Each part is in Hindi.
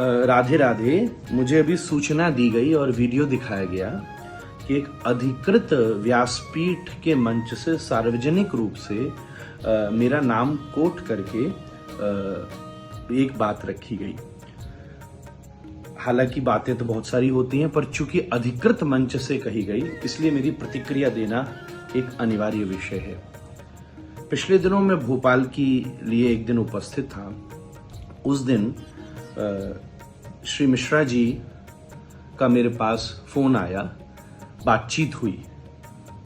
राधे राधे। मुझे अभी सूचना दी गई और वीडियो दिखाया गया कि एक अधिकृत व्यासपीठ के मंच से सार्वजनिक रूप से मेरा नाम कोट करके एक बात रखी गई। हालांकि बातें तो बहुत सारी होती हैं, पर चूंकि अधिकृत मंच से कही गई, इसलिए मेरी प्रतिक्रिया देना एक अनिवार्य विषय है। पिछले दिनों मैं भोपाल के लिए एक दिन उपस्थित था। उस दिन श्री मिश्रा जी का मेरे पास फोन आया, बातचीत हुई।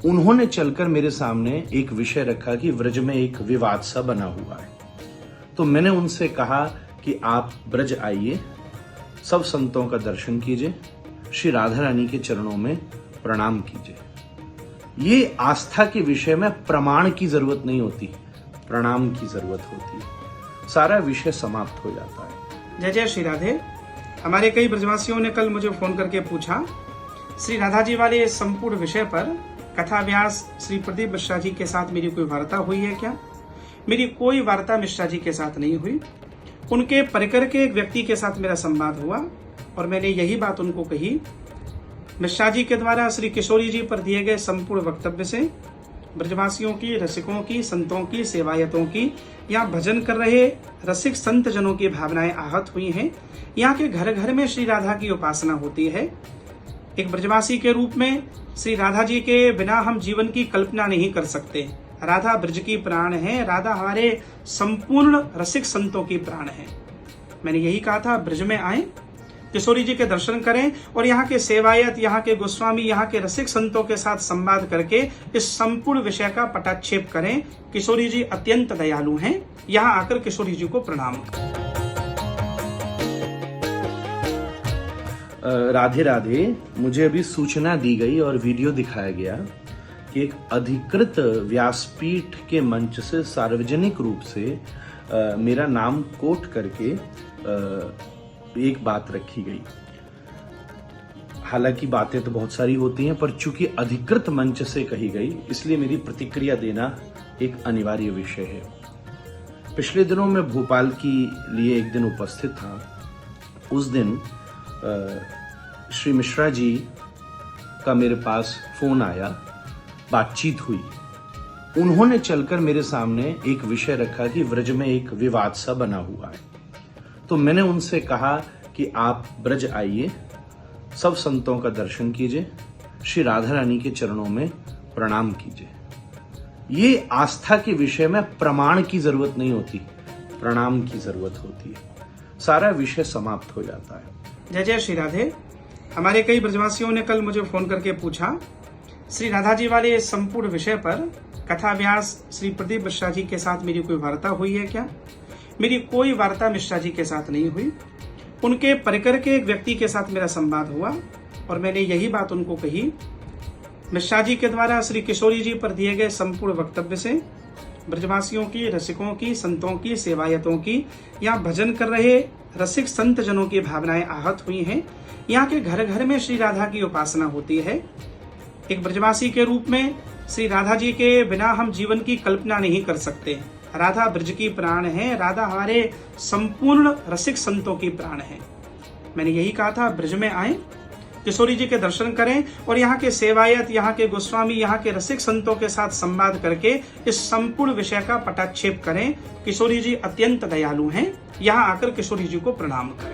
उन्होंने चलकर मेरे सामने एक विषय रखा कि व्रज में एक विवाद सा बना हुआ है। तो मैंने उनसे कहा कि आप ब्रज आइए, सब संतों का दर्शन कीजिए, श्री राधा रानी के चरणों में प्रणाम कीजिए। ये आस्था के विषय में प्रमाण की जरूरत नहीं होती, प्रणाम की जरूरत होती है। सारा विषय समाप्त हो जाता है। जय जय श्री राधे। हमारे कई ब्रजवासियों ने कल मुझे फोन करके पूछा, श्री राधा जी वाले इस संपूर्ण विषय पर कथा व्यास श्री प्रदीप मिश्रा जी के साथ मेरी कोई वार्ता हुई है क्या? मेरी कोई वार्ता मिश्रा जी के साथ नहीं हुई। उनके परिकर के एक व्यक्ति के साथ मेरा संवाद हुआ और मैंने यही बात उनको कही। मिश्रा जी के द्वारा श्री किशोरी जी पर दिए गए संपूर्ण वक्तव्य से ब्रजवासियों की, रसिकों की, संतों की, सेवायतों की, यहाँ भजन कर रहे रसिक संत जनों की भावनाएं आहत हुई हैं। यहाँ के घर घर में श्री राधा की उपासना होती है। एक ब्रजवासी के रूप में श्री राधा जी के बिना हम जीवन की कल्पना नहीं कर सकते। राधा ब्रज की प्राण है, राधा हमारे संपूर्ण रसिक संतों की प्राण है। मैंने यही कहा था, ब्रज में आए, किशोरी जी के दर्शन करें और यहाँ के सेवायत, यहाँ के गोस्वामी, यहाँ के रसिक संतों के साथ संवाद करके इस संपूर्ण विषय का पटाक्षेप करें। किशोरी जी अत्यंत दयालु हैं। यहाँ आकर किशोरी जी को प्रणाम। राधे राधे। मुझे अभी सूचना दी गई और वीडियो दिखाया गया कि एक अधिकृत व्यासपीठ के मंच से सार्वजनिक रूप से मेरा नाम कोट करके एक बात रखी गई। हालांकि बातें तो बहुत सारी होती हैं, पर चूंकि अधिकृत मंच से कही गई, इसलिए मेरी प्रतिक्रिया देना एक अनिवार्य विषय है। पिछले दिनों मैं भोपाल के लिए एक दिन उपस्थित था। उस दिन श्री मिश्रा जी का मेरे पास फोन आया, बातचीत हुई। उन्होंने चलकर मेरे सामने एक विषय रखा कि व्रज में एक विवाद सा बना हुआ है। तो मैंने उनसे कहा कि आप ब्रज आइए, सब संतों का दर्शन कीजिए, श्री राधा रानी के चरणों में प्रणाम कीजिए। ये आस्था के विषय में प्रमाण की जरूरत नहीं होती, प्रणाम की जरूरत होती है। सारा विषय समाप्त हो जाता है। जय जय श्री राधे। हमारे कई ब्रजवासियों ने कल मुझे फोन करके पूछा, श्री राधा जी वाले इस संपूर्ण विषय पर कथा व्यास श्री प्रदीप मिश्रा जी के साथ मेरी कोई वार्ता हुई है क्या? मेरी कोई वार्ता मिश्रा जी के साथ नहीं हुई। उनके परिकर के एक व्यक्ति के साथ मेरा संवाद हुआ और मैंने यही बात उनको कही। मिश्रा जी के द्वारा श्री किशोरी जी पर दिए गए संपूर्ण वक्तव्य से ब्रजवासियों की, रसिकों की, संतों की, सेवायतों की, यहाँ भजन कर रहे रसिक संत जनों की भावनाएं आहत हुई हैं। यहाँ के घर घर में श्री राधा की उपासना होती है। एक ब्रजवासी के रूप में श्री राधा जी के बिना हम जीवन की कल्पना नहीं कर सकते। राधा ब्रज की प्राण है, राधा हमारे संपूर्ण रसिक संतों की प्राण है। मैंने यही कहा था, ब्रज में आए, किशोरी जी के दर्शन करें और यहाँ के सेवायत, यहाँ के गोस्वामी, यहाँ के रसिक संतों के साथ संवाद करके इस संपूर्ण विषय का पटाक्षेप करें। किशोरी जी अत्यंत दयालु हैं। यहाँ आकर किशोरी जी को प्रणाम करें।